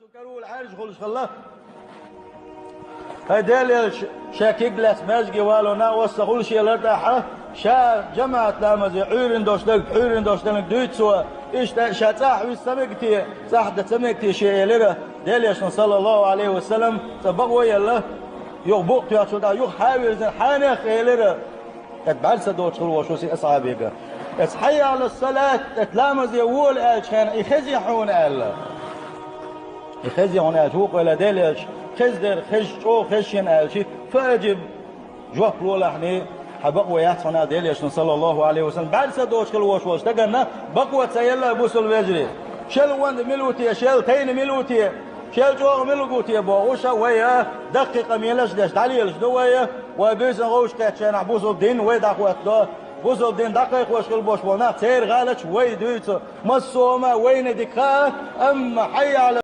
سكروا العرج خلص خلا هديل شاكيك لاس مزجي والو نا وسخول شي لرتاحه شا جماعة لامز حورن دوشتلك دويتسوا إيش شاتاح ويسمكتي صح تسمكتي شيء لره ديليشن صلى الله عليه وسلم سبقوا يلا يغبق يا شودا يغ حاول زين حانخ لره تبعل سدوت وشوسي أصحابيك حي على الصلاة تلامز يقول كان يخزي حون الله يخزي حون أجوق ولا دلش خزدر خشو خشين ألشي فأجب جواب لولا حني حبقوا يحصنا دلش صلى الله عليه وسلم بعد سدوت كل وش تجنا بقوة سيلا بوسل وجري شل وند ملوتي شل تين ملوتي شل جوغ ملوتي بوشة ويا دقيقة ميلش دش تعليلش دوية وبيز غوش كاتشان عبوز الدين ويدا قوات بوز الدين دقيق وشكل بوش بونا تير غالش ويدويت مصومة وين دكا أما حي على